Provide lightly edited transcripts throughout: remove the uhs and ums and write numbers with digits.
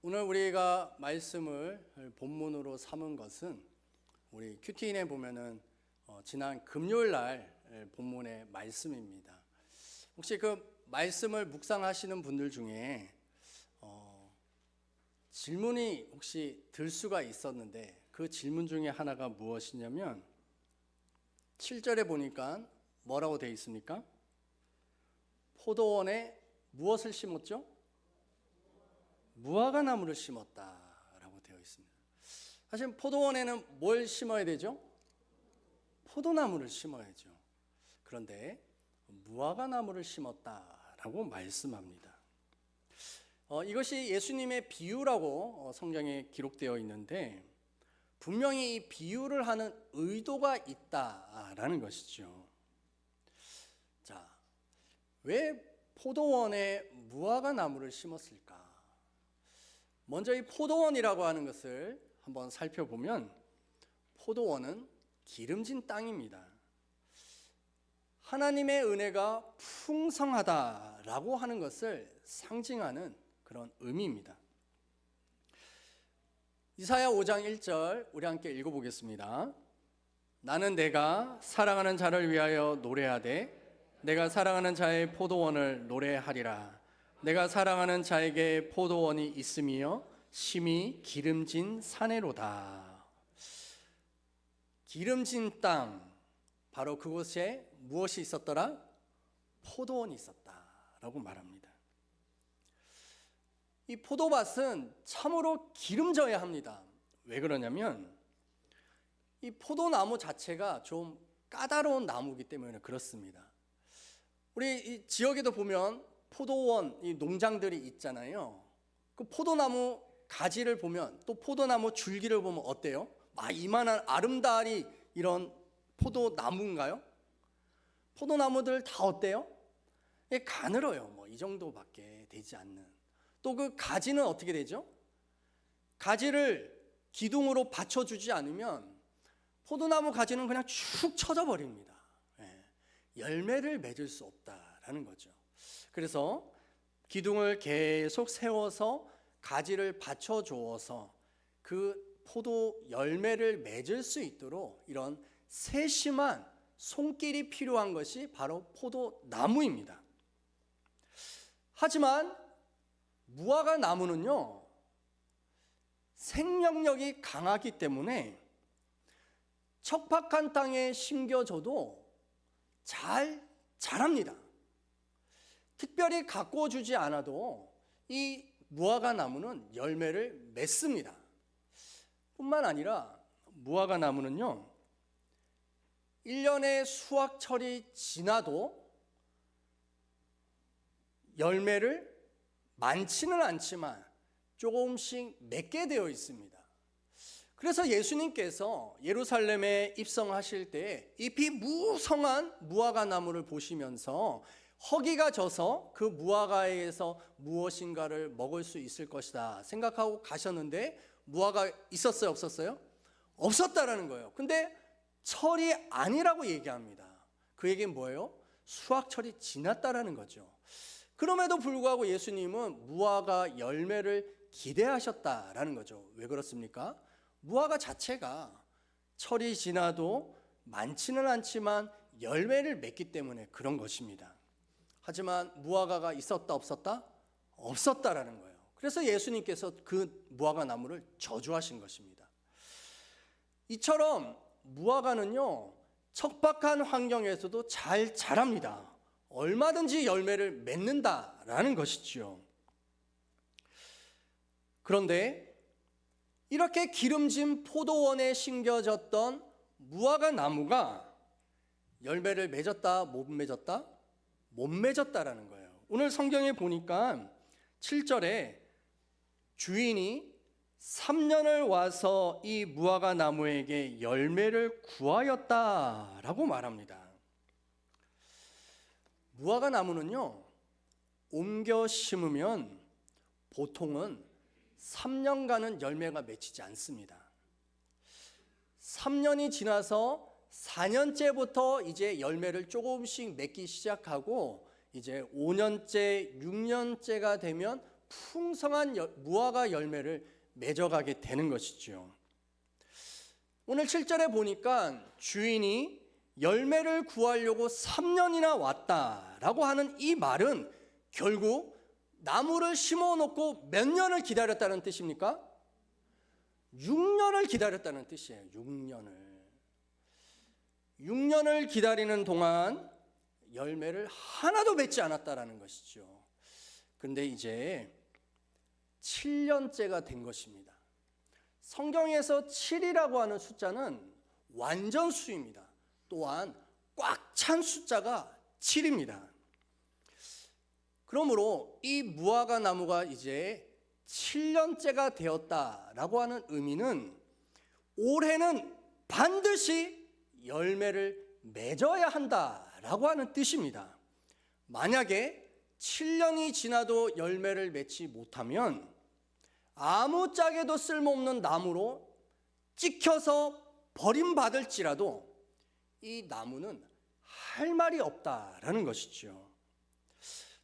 오늘 우리가 말씀을 본문으로 삼은 것은 우리 큐티인에 보면은 지난 금요일 날 본문의 말씀입니다. 혹시 그 말씀을 묵상하시는 분들 중에 질문이 혹시 들 수가 있었는데 그 질문 중에 하나가 무엇이냐면 7절에 보니까 뭐라고 되어 있습니까? 포도원에 무엇을 심었죠? 무화과 나무를 심었다라고 되어 있습니다. 사실 포도원에는 뭘 심어야 되죠? 포도나무를 심어야죠. 그런데 무화과 나무를 심었다라고 말씀합니다. 이것이 예수님의 비유라고 성경에 기록되어 있는데 분명히 이 비유를 하는 의도가 있다라는 것이죠. 자, 왜 포도원에 무화과 나무를 심었을까? 먼저 이 포도원이라고 하는 것을 한번 살펴보면 포도원은 기름진 땅입니다. 하나님의 은혜가 풍성하다라고 하는 것을 상징하는 그런 의미입니다. 이사야 5장 1절 우리 함께 읽어보겠습니다. 나는 내가 사랑하는 자를 위하여 노래하되 내가 사랑하는 자의 포도원을 노래하리라. 내가 사랑하는 자에게 포도원이 있으며 심히 기름진 사내로다. 기름진 땅, 바로 그곳에 무엇이 있었더라? 포도원이 있었다라고 말합니다. 이 포도밭은 참으로 기름져야 합니다. 왜 그러냐면 이 포도나무 자체가 좀 까다로운 나무이기 때문에 그렇습니다. 우리 이 지역에도 보면 포도원, 이 농장들이 있잖아요. 그 포도나무 가지를 보면 또 포도나무 줄기를 보면 어때요? 이만한 아름다리 이런 포도나무인가요? 포도나무들 다 어때요? 가늘어요. 이 정도밖에 되지 않는. 또 그 가지는 어떻게 되죠? 가지를 기둥으로 받쳐주지 않으면 포도나무 가지는 그냥 축 처져 버립니다. 열매를 맺을 수 없다라는 거죠. 그래서 기둥을 계속 세워서 가지를 받쳐주어서 그 포도 열매를 맺을 수 있도록 이런 세심한 손길이 필요한 것이 바로 포도나무입니다. 하지만 무화과 나무는요, 생명력이 강하기 때문에 척박한 땅에 심겨져도 잘 자랍니다. 특별히 가꿔주지 않아도 이 무화과 나무는 열매를 맺습니다. 뿐만 아니라 무화과 나무는요, 1년의 수확철이 지나도 열매를 많지는 않지만 조금씩 맺게 되어 있습니다. 그래서 예수님께서 예루살렘에 입성하실 때 잎이 무성한 무화과 나무를 보시면서 허기가 져서 그 무화과에서 무엇인가를 먹을 수 있을 것이다 생각하고 가셨는데 무화과 있었어요? 없었어요? 없었다라는 거예요. 근데 철이 아니라고 얘기합니다. 그 얘기는 뭐예요? 수확철이 지났다라는 거죠. 그럼에도 불구하고 예수님은 무화과 열매를 기대하셨다라는 거죠. 왜 그렇습니까? 무화과 자체가 철이 지나도 많지는 않지만 열매를 맺기 때문에 그런 것입니다. 하지만 무화과가 있었다 없었다? 없었다라는 거예요. 그래서 예수님께서 그 무화과 나무를 저주하신 것입니다. 이처럼 무화과는요, 척박한 환경에서도 잘 자랍니다. 얼마든지 열매를 맺는다라는 것이죠. 그런데 이렇게 기름진 포도원에 심겨졌던 무화과 나무가 열매를 맺었다, 못 맺었다? 못 맺었다라는 거예요. 오늘 성경에 보니까 7절에 주인이 3년을 와서 이 무화과 나무에게 열매를 구하였다라고 말합니다. 무화과 나무는요, 옮겨 심으면 보통은 3년간은 열매가 맺히지 않습니다. 3년이 지나서 4년째부터 이제 열매를 조금씩 맺기 시작하고 이제 5년째, 6년째가 되면 풍성한 무화과 열매를 맺어가게 되는 것이죠. 오늘 7절에 보니까 주인이 열매를 구하려고 3년이나 왔다라고 하는 이 말은 결국 나무를 심어 놓고 몇 년을 기다렸다는 뜻입니까? 6년을 기다렸다는 뜻이에요. 6년을 기다리는 동안 열매를 하나도 맺지 않았다라는 것이죠. 그런데 이제 7년째가 된 것입니다. 성경에서 7이라고 하는 숫자는 완전수입니다. 또한 꽉 찬 숫자가 7입니다. 그러므로 이 무화과 나무가 이제 7년째가 되었다라고 하는 의미는 올해는 반드시 열매를 맺어야 한다라고 하는 뜻입니다. 만약에 7년이 지나도 열매를 맺지 못하면 아무짝에도 쓸모없는 나무로 찍혀서 버림받을지라도 이 나무는 할 말이 없다라는 것이죠.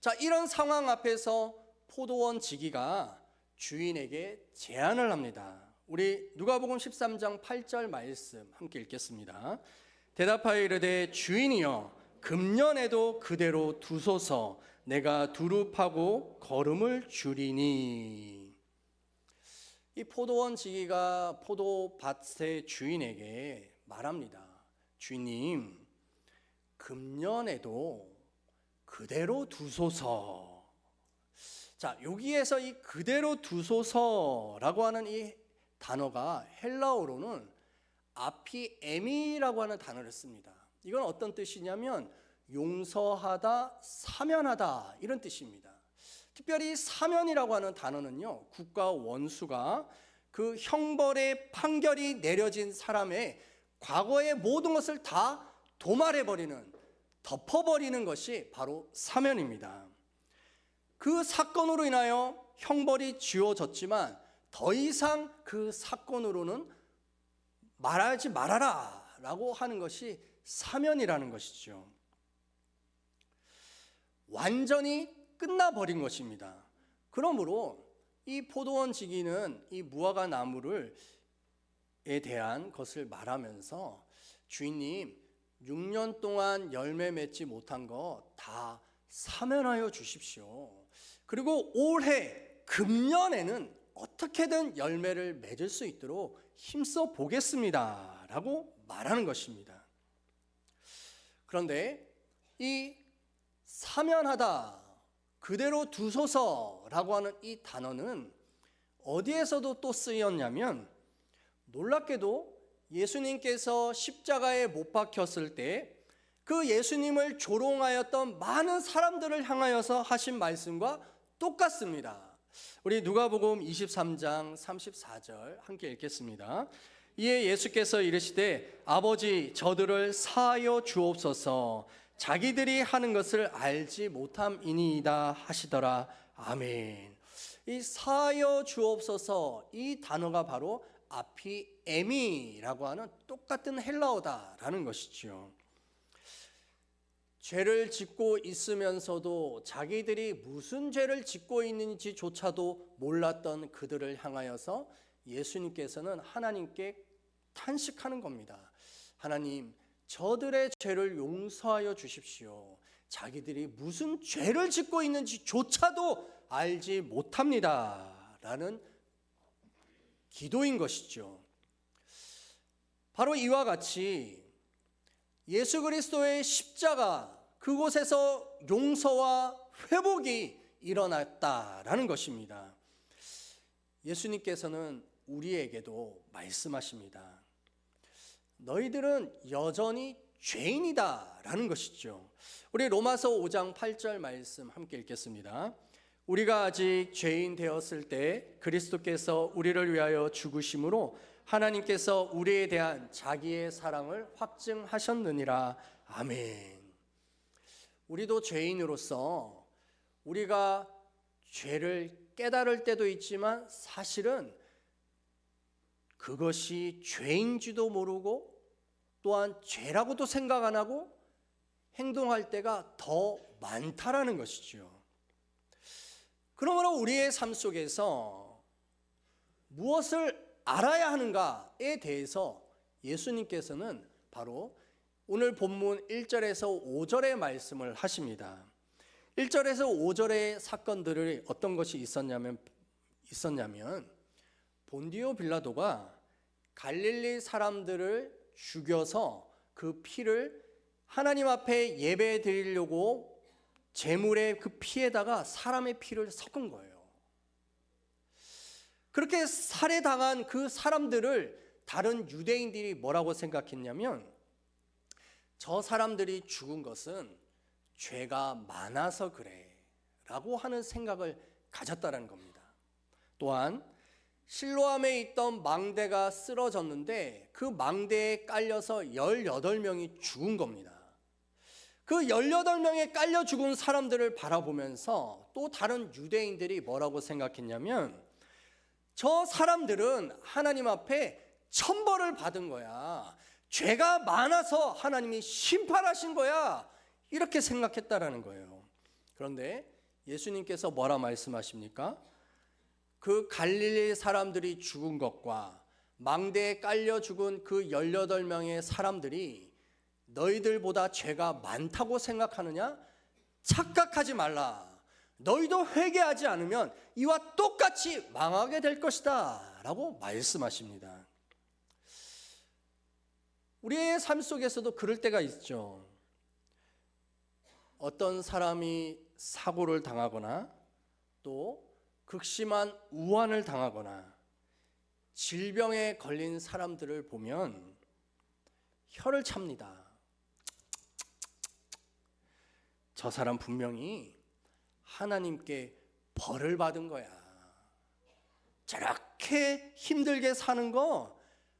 자, 이런 상황 앞에서 포도원 지기가 주인에게 제안을 합니다. 우리 누가복음 13장 8절 말씀 함께 읽겠습니다. 대답하여 이르되 주인이여 금년에도 그대로 두소서 내가 두루 파고 거름을 주리니. 이 포도원 지기가 포도밭의 주인에게 말합니다. 주인님, 금년에도 그대로 두소서. 자, 여기에서 이 그대로 두소서라고 하는 이 단어가 헬라어로는 아피에미라고 하는 단어를 씁니다. 이건 어떤 뜻이냐면 용서하다, 사면하다 이런 뜻입니다. 특별히 사면이라고 하는 단어는요, 국가 원수가 그 형벌의 판결이 내려진 사람의 과거의 모든 것을 다 도말해버리는, 덮어버리는 것이 바로 사면입니다. 그 사건으로 인하여 형벌이 지어졌지만 더 이상 그 사건으로는 말하지 말아라 라고 하는 것이 사면이라는 것이죠. 완전히 끝나버린 것입니다. 그러므로 이 포도원 지기는 이 무화과 나무에 대한 것을 말하면서 주인님, 6년 동안 열매 맺지 못한 거 다 사면하여 주십시오. 그리고 올해 금년에는 어떻게든 열매를 맺을 수 있도록 힘써 보겠습니다 라고 말하는 것입니다. 그런데 이 사면하다, 그대로 두소서라고 하는 이 단어는 어디에서도 또 쓰였냐면, 놀랍게도 예수님께서 십자가에 못 박혔을 때 그 예수님을 조롱하였던 많은 사람들을 향하여서 하신 말씀과 똑같습니다. 우리 누가복음 23장 34절 함께 읽겠습니다. 이에 예수께서 이르시되 아버지 저들을 사하여 주옵소서 자기들이 하는 것을 알지 못함이니이다 하시더라. 아멘. 이 사하여 주옵소서, 이 단어가 바로 아피에미라고 하는 똑같은 헬라어다라는 것이죠. 죄를 짓고 있으면서도 자기들이 무슨 죄를 짓고 있는지조차도 몰랐던 그들을 향하여서 예수님께서는 하나님께 탄식하는 겁니다. 하나님, 저들의 죄를 용서하여 주십시오. 자기들이 무슨 죄를 짓고 있는지조차도 알지 못합니다 라는 기도인 것이죠. 바로 이와 같이 예수 그리스도의 십자가, 그곳에서 용서와 회복이 일어났다라는 것입니다. 예수님께서는 우리에게도 말씀하십니다. 너희들은 여전히 죄인이다라는 것이죠. 우리 로마서 5장 8절 말씀 함께 읽겠습니다. 우리가 아직 죄인 되었을 때 그리스도께서 우리를 위하여 죽으심으로 하나님께서 우리에 대한 자기의 사랑을 확증하셨느니라. 아멘. 우리도 죄인으로서 우리가 죄를 깨달을 때도 있지만 사실은 그것이 죄인지도 모르고 또한 죄라고도 생각 안 하고 행동할 때가 더 많다라는 것이죠. 그러므로 우리의 삶 속에서 무엇을 알아야 하는가에 대해서 예수님께서는 바로 오늘 본문 1절에서 5절의 말씀을 하십니다. 1절에서 5절의 사건들이 어떤 것이 있었냐면 본디오 빌라도가 갈릴리 사람들을 죽여서 그 피를 하나님 앞에 예배 드리려고 제물의 그 피에다가 사람의 피를 섞은 거예요. 그렇게 살해당한 그 사람들을 다른 유대인들이 뭐라고 생각했냐면 저 사람들이 죽은 것은 죄가 많아서 그래 라고 하는 생각을 가졌다는 겁니다. 또한 실로암에 있던 망대가 쓰러졌는데 그 망대에 깔려서 18명이 죽은 겁니다. 그 18명에 깔려 죽은 사람들을 바라보면서 또 다른 유대인들이 뭐라고 생각했냐면 저 사람들은 하나님 앞에 천벌을 받은 거야. 죄가 많아서 하나님이 심판하신 거야. 이렇게 생각했다라는 거예요. 그런데 예수님께서 뭐라 말씀하십니까? 그 갈릴리 사람들이 죽은 것과 망대에 깔려 죽은 그 18명의 사람들이 너희들보다 죄가 많다고 생각하느냐? 착각하지 말라. 너희도 회개하지 않으면 이와 똑같이 망하게 될 것이다 라고 말씀하십니다. 우리의 삶 속에서도 그럴 때가 있죠. 어떤 사람이 사고를 당하거나 또 극심한 우환을 당하거나 질병에 걸린 사람들을 보면 혀를 찹니다. 저 사람 분명히 하나님께 벌을 받은 거야. 저렇게 힘들게 사는 거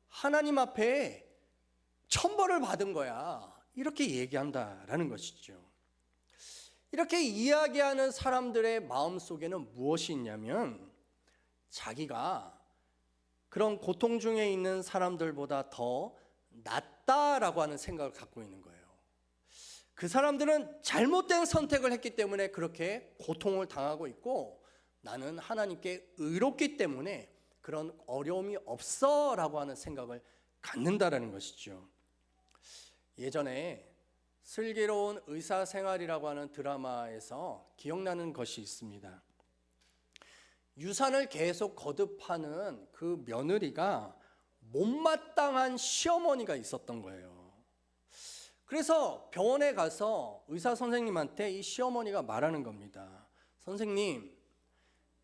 하나님 앞에 천벌을 받은 거야. 이렇게 얘기한다라는 것이죠. 이렇게 이야기하는 사람들의 마음속에는 무엇이 있냐면 자기가 그런 고통 중에 있는 사람들보다 더 낫다라고 하는 생각을 갖고 있는 거예요. 그 사람들은 잘못된 선택을 했기 때문에 그렇게 고통을 당하고 있고 나는 하나님께 의롭기 때문에 그런 어려움이 없어 라고 하는 생각을 갖는다라는 것이죠. 예전에 슬기로운 의사생활이라고 하는 드라마에서 기억나는 것이 있습니다. 유산을 계속 거듭하는 그 며느리가 못마땅한 시어머니가 있었던 거예요. 그래서 병원에 가서 의사 선생님한테 이 시어머니가 말하는 겁니다. 선생님,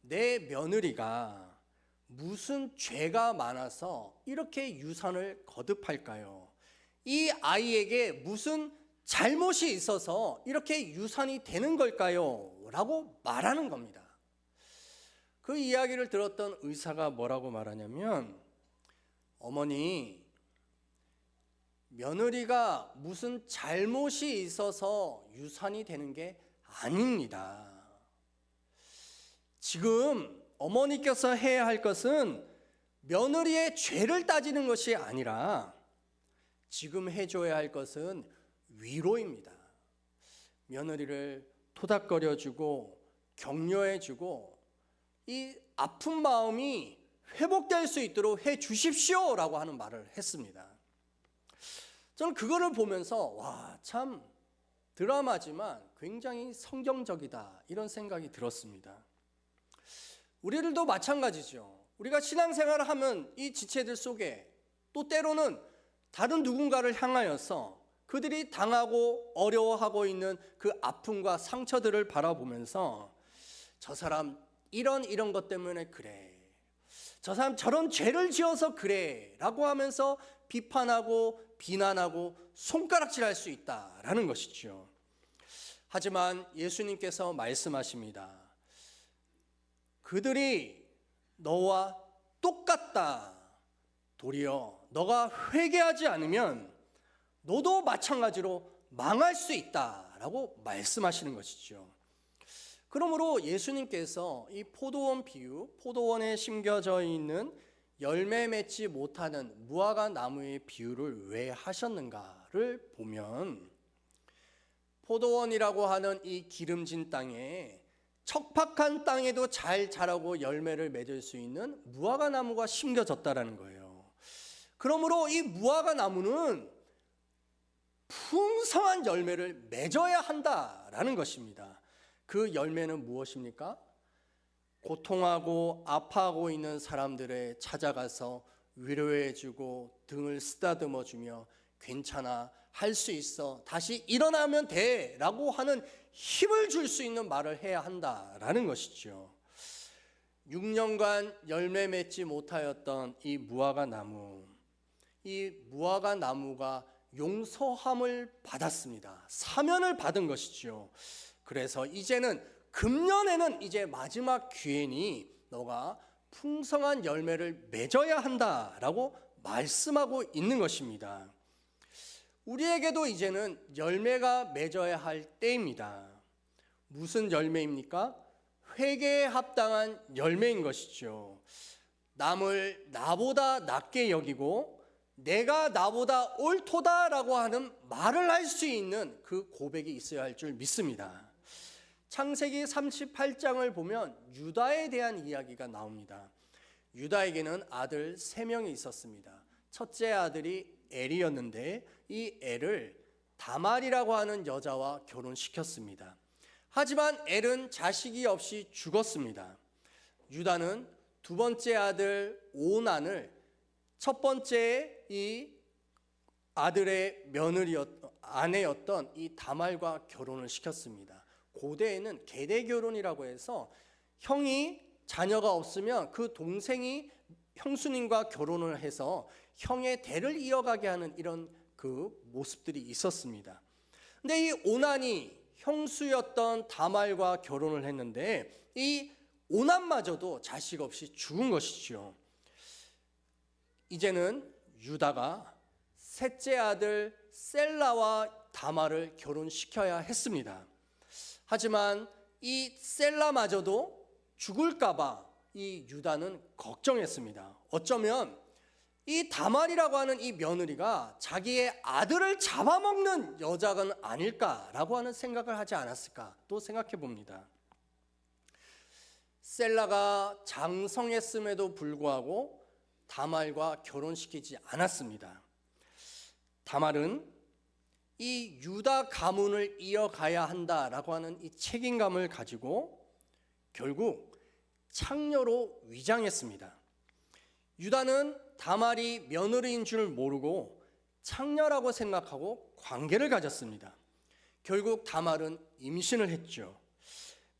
내 며느리가 무슨 죄가 많아서 이렇게 유산을 거듭할까요? 이 아이에게 무슨 잘못이 있어서 이렇게 유산이 되는 걸까요? 라고 말하는 겁니다. 그 이야기를 들었던 의사가 뭐라고 말하냐면 어머니, 며느리가 무슨 잘못이 있어서 유산이 되는 게 아닙니다. 지금 어머니께서 해야 할 것은 며느리의 죄를 따지는 것이 아니라 지금 해줘야 할 것은 위로입니다. 며느리를 토닥거려주고 격려해주고 이 아픈 마음이 회복될 수 있도록 해주십시오라고 하는 말을 했습니다. 저는 그거를 보면서 와, 참 드라마지만 굉장히 성경적이다 이런 생각이 들었습니다. 우리들도 마찬가지죠. 우리가 신앙생활을 하면 이 지체들 속에 또 때로는 다른 누군가를 향하여서 그들이 당하고 어려워하고 있는 그 아픔과 상처들을 바라보면서 저 사람 이런 것 때문에 그래, 저 사람 저런 죄를 지어서 그래 라고 하면서 비판하고 비난하고 손가락질할 수 있다라는 것이죠. 하지만 예수님께서 말씀하십니다. 그들이 너와 똑같다. 도리어 너가 회개하지 않으면 너도 마찬가지로 망할 수 있다라고 말씀하시는 것이죠. 그러므로 예수님께서 이 포도원 비유, 포도원에 심겨져 있는 열매 맺지 못하는 무화과 나무의 비유를 왜 하셨는가를 보면 포도원이라고 하는 이 기름진 땅에 척박한 땅에도 잘 자라고 열매를 맺을 수 있는 무화과 나무가 심겨졌다라는 거예요. 그러므로 이 무화과 나무는 풍성한 열매를 맺어야 한다라는 것입니다. 그 열매는 무엇입니까? 고통하고 아파하고 있는 사람들에 찾아가서 위로해주고 등을 쓰다듬어주며 괜찮아, 할 수 있어, 다시 일어나면 돼 라고 하는 힘을 줄 수 있는 말을 해야 한다라는 것이죠. 6년간 열매 맺지 못하였던 이 무화과 나무, 이 무화과 나무가 용서함을 받았습니다. 사면을 받은 것이죠. 그래서 이제는 금년에는 이제 마지막 기회니 너가 풍성한 열매를 맺어야 한다라고 말씀하고 있는 것입니다. 우리에게도 이제는 열매가 맺어야 할 때입니다. 무슨 열매입니까? 회개에 합당한 열매인 것이죠. 남을 나보다 낮게 여기고 내가 나보다 옳도다라고 하는 말을 할 수 있는 그 고백이 있어야 할 줄 믿습니다. 창세기 38장을 보면 유다에 대한 이야기가 나옵니다. 유다에게는 아들 3명이 있었습니다. 첫째 아들이 엘이었는데 이 엘을 다말이라고 하는 여자와 결혼시켰습니다. 하지만 엘은 자식이 없이 죽었습니다. 유다는 두 번째 아들 오난을 첫 번째 이 아들의 아내였던 이 다말과 결혼을 시켰습니다. 고대에는 계대 결혼이라고 해서 형이 자녀가 없으면 그 동생이 형수님과 결혼을 해서 형의 대를 이어가게 하는 이런 그 모습들이 있었습니다. 근데 이 오난이 형수였던 다말과 결혼을 했는데 이 오난마저도 자식 없이 죽은 것이죠. 이제는 유다가 셋째 아들 셀라와 다말을 결혼시켜야 했습니다. 하지만 이 셀라마저도 죽을까봐 이 유다는 걱정했습니다. 어쩌면 이 다말이라고 하는 이 며느리가 자기의 아들을 잡아먹는 여자가 아닐까라고 하는 생각을 하지 않았을까 또 생각해 봅니다. 셀라가 장성했음에도 불구하고 다말과 결혼시키지 않았습니다. 다말은 이 유다 가문을 이어가야 한다라고 하는 이 책임감을 가지고 결국 창녀로 위장했습니다. 유다는 다말이 며느리인 줄 모르고 창녀라고 생각하고 관계를 가졌습니다. 결국 다말은 임신을 했죠.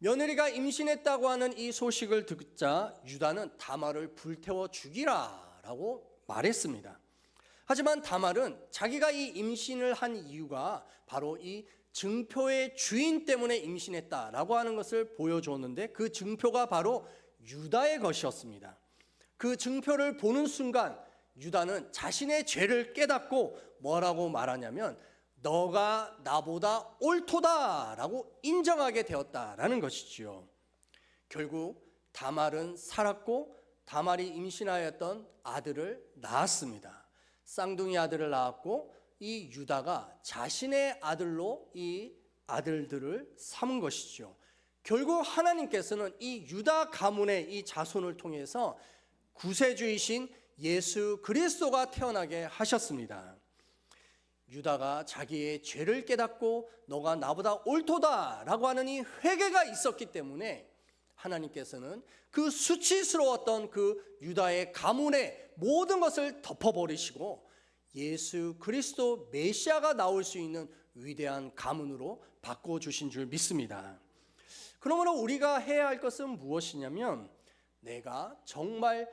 며느리가 임신했다고 하는 이 소식을 듣자 유다는 다말을 불태워 죽이라라고 말했습니다. 하지만 다말은 자기가 이 임신을 한 이유가 바로 이 증표의 주인 때문에 임신했다라고 하는 것을 보여주었는데 그 증표가 바로 유다의 것이었습니다. 그 증표를 보는 순간 유다는 자신의 죄를 깨닫고 뭐라고 말하냐면 너가 나보다 옳도다라고 인정하게 되었다라는 것이지요. 결국 다말은 살았고 다말이 임신하였던 아들을 낳았습니다. 쌍둥이 아들을 낳았고 이 유다가 자신의 아들로 이 아들들을 삼은 것이죠. 결국 하나님께서는 이 유다 가문의 이 자손을 통해서 구세주이신 예수 그리스도가 태어나게 하셨습니다. 유다가 자기의 죄를 깨닫고 너가 나보다 옳도다라고 하는 이 회개가 있었기 때문에 하나님께서는 그 수치스러웠던 그 유다의 가문의 모든 것을 덮어버리시고 예수 그리스도 메시아가 나올 수 있는 위대한 가문으로 바꿔주신 줄 믿습니다. 그러므로 우리가 해야 할 것은 무엇이냐면 내가 정말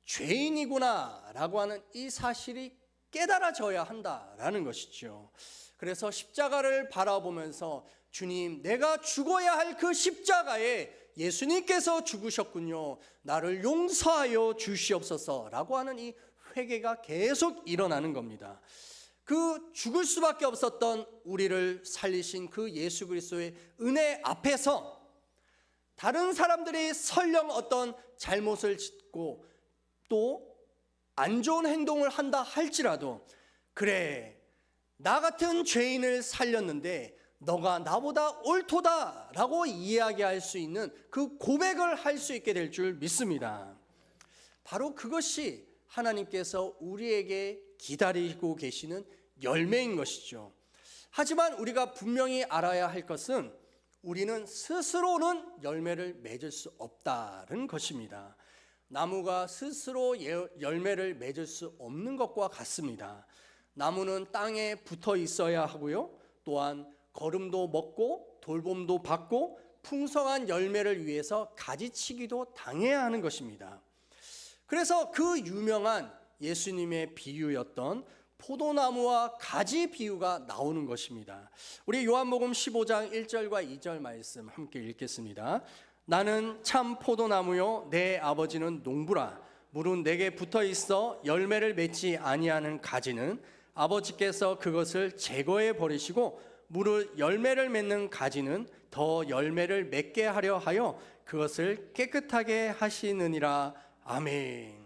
죄인이구나 라고 하는 이 사실이 깨달아져야 한다라는 것이죠. 그래서 십자가를 바라보면서 주님, 내가 죽어야 할 그 십자가에 예수님께서 죽으셨군요. 나를 용서하여 주시옵소서 라고 하는 이 회개가 계속 일어나는 겁니다. 그 죽을 수밖에 없었던 우리를 살리신 그 예수 그리스도의 은혜 앞에서 다른 사람들이 설령 어떤 잘못을 짓고 또 안 좋은 행동을 한다 할지라도 그래 나 같은 죄인을 살렸는데 너가 나보다 옳도다라고 이야기할 수 있는 그 고백을 할 수 있게 될 줄 믿습니다. 바로 그것이 하나님께서 우리에게 기다리고 계시는 열매인 것이죠. 하지만 우리가 분명히 알아야 할 것은 우리는 스스로는 열매를 맺을 수 없다는 것입니다. 나무가 스스로 열매를 맺을 수 없는 것과 같습니다. 나무는 땅에 붙어 있어야 하고요. 또한 거름도 먹고 돌봄도 받고 풍성한 열매를 위해서 가지치기도 당해야 하는 것입니다. 그래서 그 유명한 예수님의 비유였던 포도나무와 가지 비유가 나오는 것입니다. 우리 요한복음 15장 1절과 2절 말씀 함께 읽겠습니다. 나는 참 포도나무요 내 아버지는 농부라. 물은 내게 붙어 있어 열매를 맺지 아니하는 가지는 아버지께서 그것을 제거해 버리시고 물을 열매를 맺는 가지는 더 열매를 맺게 하려 하여 그것을 깨끗하게 하시느니라. 아멘.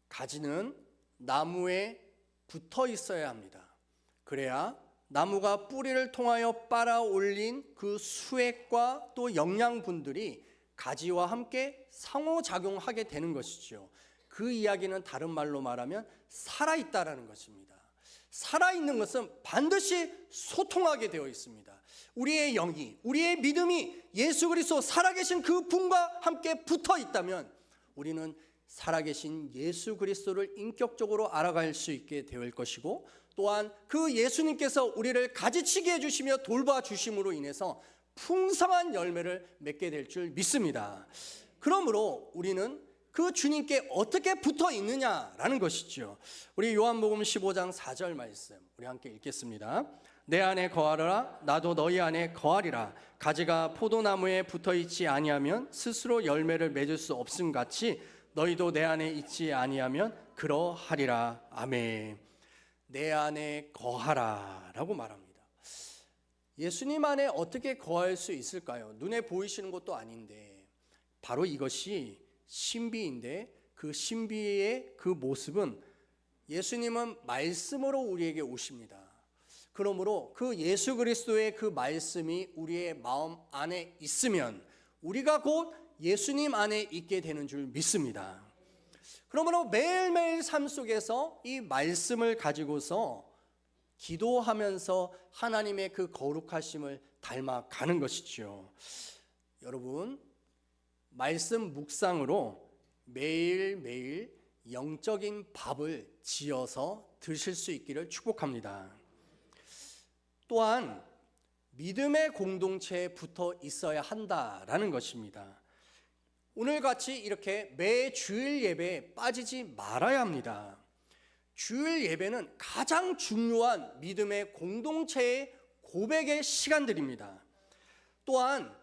가지는 나무에 붙어 있어야 합니다. 그래야 나무가 뿌리를 통하여 빨아 올린 그 수액과 또 영양분들이 가지와 함께 상호작용하게 되는 것이죠. 그 이야기는 다른 말로 말하면 살아있다라는 것입니다. 살아있는 것은 반드시 소통하게 되어 있습니다. 우리의 영이, 우리의 믿음이 예수 그리스도 살아계신 그 분과 함께 붙어 있다면 우리는 살아계신 예수 그리스도를 인격적으로 알아갈 수 있게 될 것이고, 또한 그 예수님께서 우리를 가지치게 해주시며 돌봐주심으로 인해서 풍성한 열매를 맺게 될 줄 믿습니다. 그러므로 우리는 그 주님께 어떻게 붙어 있느냐라는 것이죠. 우리 요한복음 15장 4절 말씀 우리 함께 읽겠습니다. 내 안에 거하라 나도 너희 안에 거하리라. 가지가 포도나무에 붙어 있지 아니하면 스스로 열매를 맺을 수 없음 같이 너희도 내 안에 있지 아니하면 그러하리라. 아멘. 내 안에 거하라 라고 말합니다. 예수님 안에 어떻게 거할 수 있을까요? 눈에 보이시는 것도 아닌데 바로 이것이 신비인데, 그 신비의 그 모습은 예수님은 말씀으로 우리에게 오십니다. 그러므로 그 예수 그리스도의 그 말씀이 우리의 마음 안에 있으면 우리가 곧 예수님 안에 있게 되는 줄 믿습니다. 그러므로 매일매일 삶 속에서 이 말씀을 가지고서 기도하면서 하나님의 그 거룩하심을 닮아가는 것이죠. 여러분, 말씀 묵상으로 매일매일 영적인 밥을 지어서 드실 수 있기를 축복합니다. 또한 믿음의 공동체에 붙어 있어야 한다라는 것입니다. 오늘같이 이렇게 매 주일 예배에 빠지지 말아야 합니다. 주일 예배는 가장 중요한 믿음의 공동체의 고백의 시간들입니다. 또한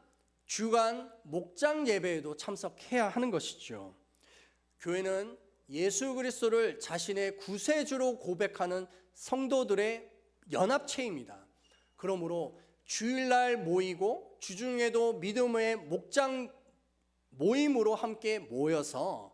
주간 목장 예배에도 참석해야 하는 것이죠. 교회는 예수 그리스도를 자신의 구세주로 고백하는 성도들의 연합체입니다. 그러므로 주일날 모이고 주중에도 믿음의 목장 모임으로 함께 모여서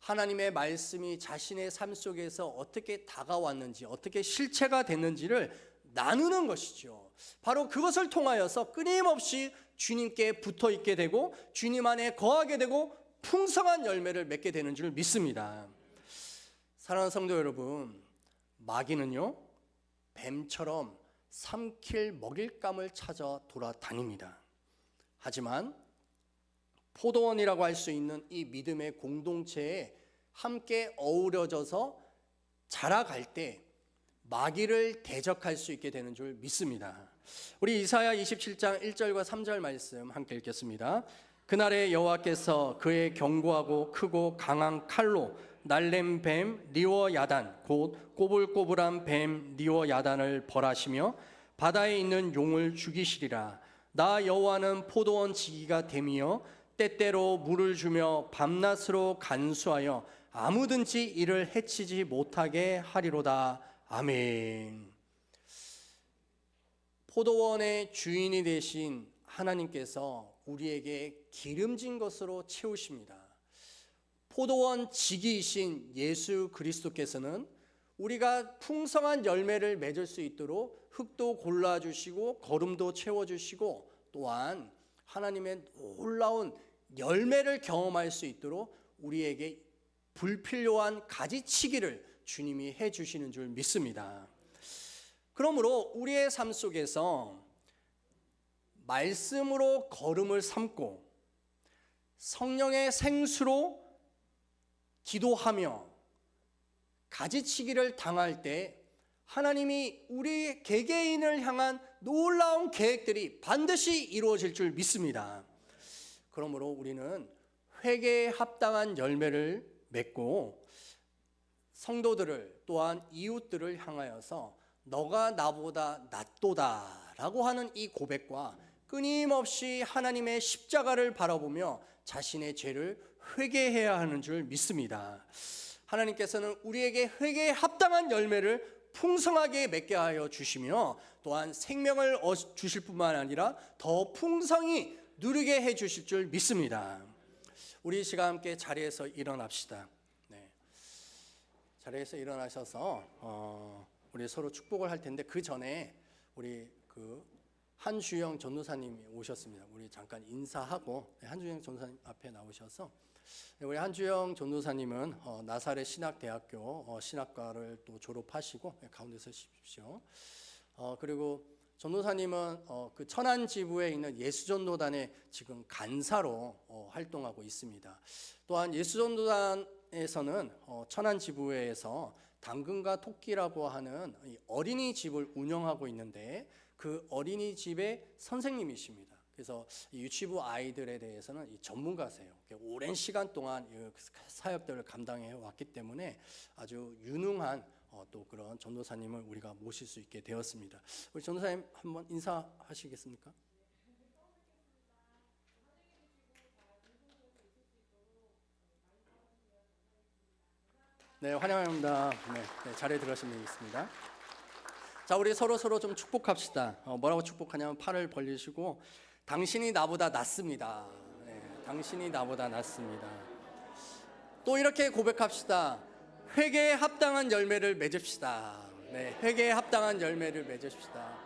하나님의 말씀이 자신의 삶 속에서 어떻게 다가왔는지, 어떻게 실체가 됐는지를 나누는 것이죠. 바로 그것을 통하여서 끊임없이 주님께 붙어 있게 되고 주님 안에 거하게 되고 풍성한 열매를 맺게 되는 줄 믿습니다. 사랑하는 성도 여러분, 마귀는요 뱀처럼 삼킬 먹잇감을 찾아 돌아다닙니다. 하지만 포도원이라고 할 수 있는 이 믿음의 공동체에 함께 어우러져서 자라갈 때 마귀를 대적할 수 있게 되는 줄 믿습니다. 우리 이사야 27장 1절과 3절 말씀 함께 읽겠습니다. 그날에 여호와께서 그의 견고하고 크고 강한 칼로 날렘 뱀 리워야단 곧 꼬불꼬불한 뱀 리워야단을 벌하시며 바다에 있는 용을 죽이시리라. 나 여호와는 포도원 지기가 됨이여 때때로 물을 주며 밤낮으로 간수하여 아무든지 이를 해치지 못하게 하리로다. 아멘. 포도원의 주인이 되신 하나님께서 우리에게 기름진 것으로 채우십니다. 포도원 지기이신 예수 그리스도께서는 우리가 풍성한 열매를 맺을 수 있도록 흙도 골라주시고 거름도 채워주시고 또한 하나님의 놀라운 열매를 경험할 수 있도록 우리에게 불필요한 가지치기를 주님이 해주시는 줄 믿습니다. 그러므로 우리의 삶 속에서 말씀으로 걸음을 삼고 성령의 생수로 기도하며 가지치기를 당할 때 하나님이 우리 개개인을 향한 놀라운 계획들이 반드시 이루어질 줄 믿습니다. 그러므로 우리는 회개에 합당한 열매를 맺고 성도들을 또한 이웃들을 향하여서 너가 나보다 낫도다 라고 하는 이 고백과 끊임없이 하나님의 십자가를 바라보며 자신의 죄를 회개해야 하는 줄 믿습니다. 하나님께서는 우리에게 회개에 합당한 열매를 풍성하게 맺게 하여 주시며 또한 생명을 주실 뿐만 아니라 더 풍성히 누리게 해 주실 줄 믿습니다. 우리 이 시간 함께 자리에서 일어납시다. 네. 자리에서 일어나셔서 우리 서로 축복을 할 텐데 그 전에 우리 한주영 전도사님이 오셨습니다. 우리 잠깐 인사하고 한주영 전도사님 앞에 나오셔서 우리 한주영 전도사님은 나사렛 신학대학교 신학과를 또 졸업하시고 가운데 서십시오. 그리고 전도사님은 그 천안 지부에 있는 예수전도단의 지금 간사로 활동하고 있습니다. 또한 예수전도단에서는 천안 지부에서 당근과 토끼라고 하는 어린이집을 운영하고 있는데 그 어린이집의 선생님이십니다. 그래서 유치부 아이들에 대해서는 전문가세요. 오랜 시간 동안 사역들을 감당해 왔기 때문에 아주 유능한 또 그런 전도사님을 우리가 모실 수 있게 되었습니다. 우리 전도사님 한번 인사하시겠습니까? 네, 환영합니다. 네, 자리에 들어가시면 되겠습니다. 자, 우리 서로 좀 축복합시다. 뭐라고 축복하냐면 팔을 벌리시고 당신이 나보다 낫습니다. 네, 당신이 나보다 낫습니다. 또 이렇게 고백합시다. 회개에 합당한 열매를 맺읍시다. 네, 회개에 합당한 열매를 맺읍시다.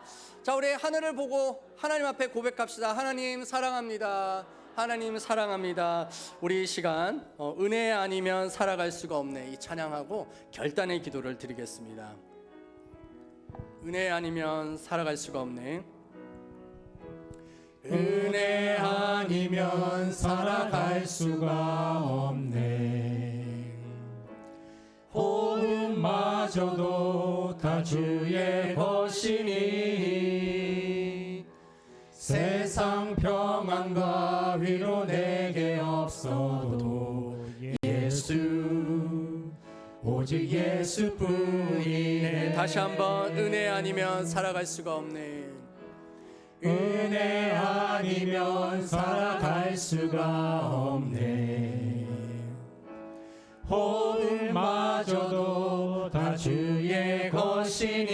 자, 우리 하늘을 보고 하나님 앞에 고백합시다. 하나님 사랑합니다. 하나님 사랑합니다. 우리 이 시간 은혜 아니면 살아갈 수가 없네 이 찬양하고 결단의 기도를 드리겠습니다. 은혜 아니면 살아갈 수가 없네. 은혜 아니면 살아갈 수가 없네. 호흡마저도 다 주의 것이니 세상 평안과 위로 내게 없어도 예수 오직 예수뿐이네. 다시 한번 은혜 아니면 살아갈 수가 없네. 은혜 아니면 살아갈 수가 없네. 호흡마저도 다 주의 것이니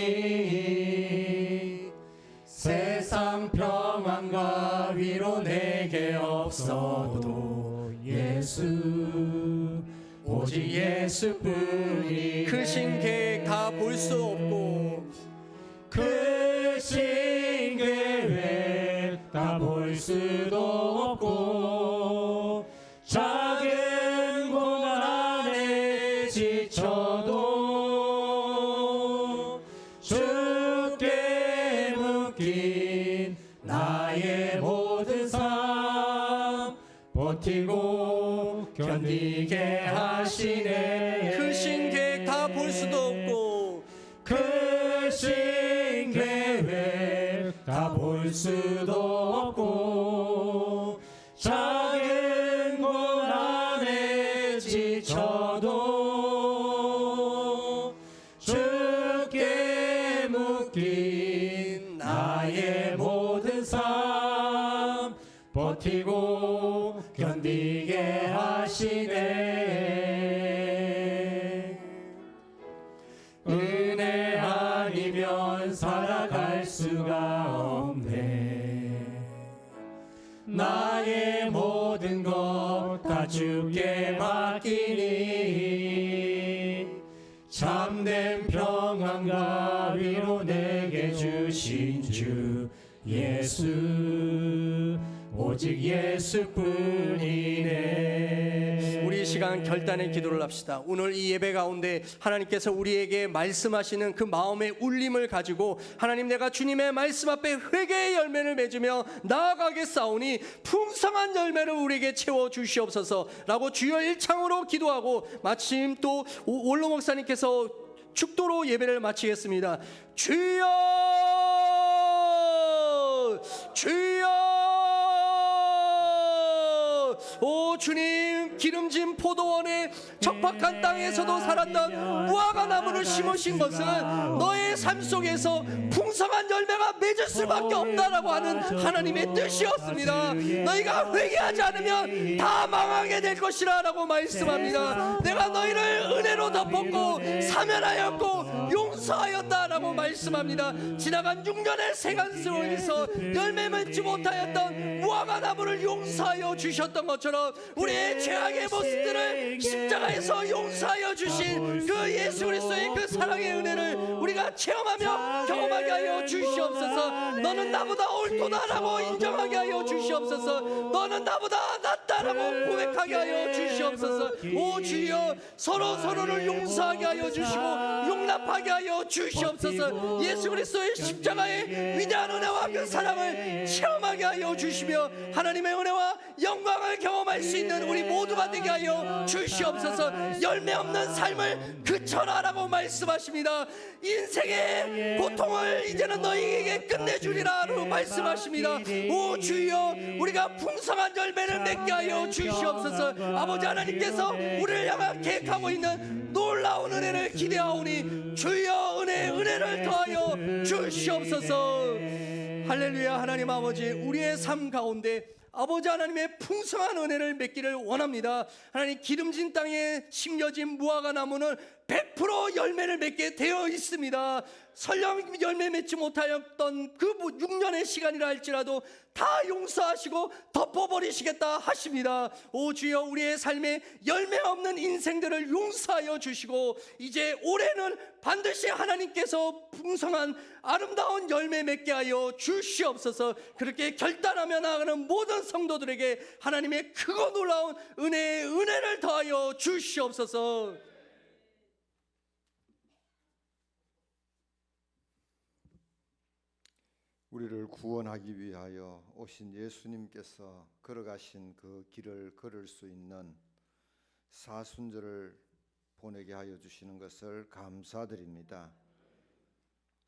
세상 평안과 위로 내게 없어도 예수 오직 예수뿐이. 크신 계획 다 볼 수 없고 크신 계획 다 볼 수도 없고 작은 고난에 지쳐도 주께 묶인 나의 모든 삶 버티고 견디게 하시네. 크신 계획 다 볼 수도 없고 크신 계획 다 볼 수도 없고 작은 고난에 지쳐도 주께 묶인 나의 모든 삶 버티고 견디게 하시네. 은혜 아니면 살아갈 수가 없네. 나의 모든 것 다 주께 맡기니 참된 평안과 위로 내게 주신 주 예수 오직 예수뿐이네. 우리 이 시간 결단의 기도를 합시다. 오늘 이 예배 가운데 하나님께서 우리에게 말씀하시는 그 마음의 울림을 가지고 하나님, 내가 주님의 말씀 앞에 회개의 열매를 맺으며 나아가겠사오니 풍성한 열매를 우리에게 채워 주시옵소서라고 주여 일창으로 기도하고, 마침 또 원로 목사님께서 축도로 예배를 마치겠습니다. 주여 주여, 오 주님, 기름진 포도원의 적박한 땅에서도 살았던 무화과 나무를 심으신 것은 너의 삶 속에서 풍성한 열매가 맺을 수밖에 없다라고 하는 하나님의 뜻이었습니다. 너희가 회개하지 않으면 다 망하게 될 것이라 라고 말씀합니다. 내가 너희를 은혜로 덮었고 사면하였고 용서하였다라고 말씀합니다. 지나간 6년의 세간 속에서 열매 맺지 못하였던 무화과 나무를 용서하여 주셨던 것처럼 우리의 죄악의 모습들을 십자가에서 용서하여 주신 그 예수 그리스도의 그 사랑의 은혜를 우리가 체험하며 경험하게 하여 주시옵소서. 너는 나보다 옳도다라고 인정하게 하여 주시옵소서. 너는 나보다 낫다라고 고백하게 하여 주시옵소서. 오 주여, 서로를 용서하게 하여 주시고 용납하게 하여 주시옵소서. 예수 그리스도의 십자가의 위대한 은혜와 그 사랑을 체험하게 하여 주시며 하나님의 은혜와 영광을 경험할 수 있는 우리 모두가 되게 하여 주시옵소서. 열매 없는 삶을 그쳐라라고 말씀하십니다. 인생의 고통을 이제는 너희에게 끝내주리라라고 말씀하십니다. 오 주여, 우리가 풍성한 열매를 맺게 하여 주시옵소서. 아버지 하나님께서 우리를 향해 계획하고 있는 놀라운 은혜를 기대하오니 주여 은혜를 더하여 주시옵소서. 할렐루야. 하나님 아버지, 우리의 삶 가운데 아버지 하나님의 풍성한 은혜를 맺기를 원합니다. 하나님, 기름진 땅에 심겨진 무화과 나무는 100% 열매를 맺게 되어 있습니다. 설령 열매 맺지 못하였던 그 6년의 시간이라 할지라도 다 용서하시고 덮어버리시겠다 하십니다. 오 주여, 우리의 삶에 열매 없는 인생들을 용서하여 주시고 이제 올해는 반드시 하나님께서 풍성한 아름다운 열매 맺게 하여 주시옵소서. 그렇게 결단하며 나아가는 모든 성도들에게 하나님의 크고 놀라운 은혜를 더하여 주시옵소서. 우리를 구원하기 위하여 오신 예수님께서 걸어가신 그 길을 걸을 수 있는 사순절을 보내게 하여 주시는 것을 감사드립니다.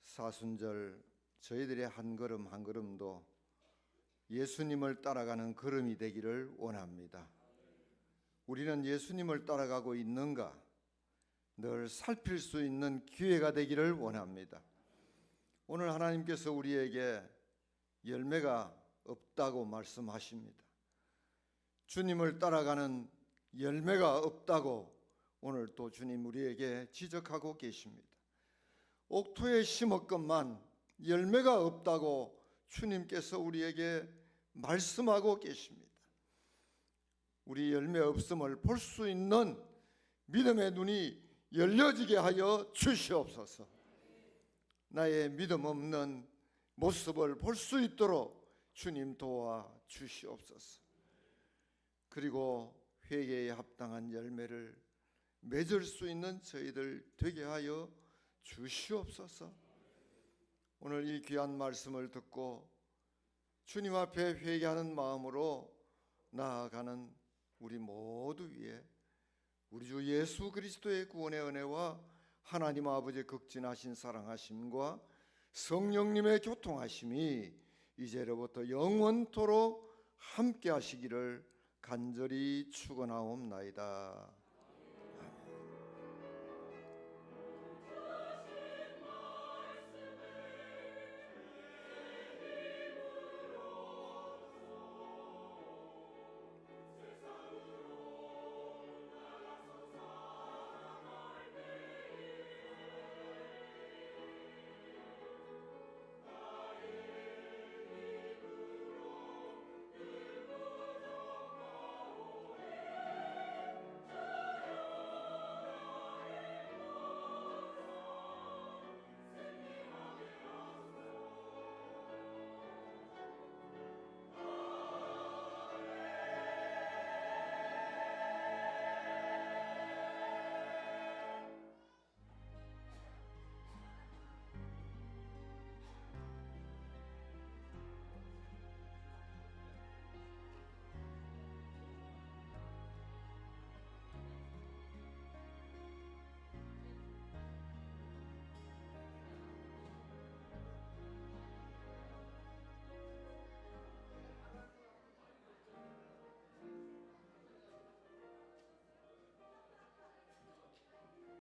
사순절, 저희들의 한 걸음 한 걸음도 예수님을 따라가는 걸음이 되기를 원합니다. 우리는 예수님을 따라가고 있는가 늘 살필 수 있는 기회가 되기를 원합니다. 오늘 하나님께서 우리에게 열매가 없다고 말씀하십니다. 주님을 따라가는 열매가 없다고 오늘 또 주님 우리에게 지적하고 계십니다. 옥토에 심었건만 열매가 없다고 주님께서 우리에게 말씀하고 계십니다. 우리 열매 없음을 볼 수 있는 믿음의 눈이 열려지게 하여 주시옵소서. 나의 믿음 없는 모습을 볼 수 있도록 주님 도와 주시옵소서. 그리고 회개에 합당한 열매를 맺을 수 있는 저희들 되게 하여 주시옵소서. 오늘 이 귀한 말씀을 듣고 주님 앞에 회개하는 마음으로 나아가는 우리 모두 위에 우리 주 예수 그리스도의 구원의 은혜와 하나님 아버지의 극진하신 사랑하심과 성령님의 교통하심이 이제로부터 영원토록 함께 하시기를 간절히 축원하옵나이다.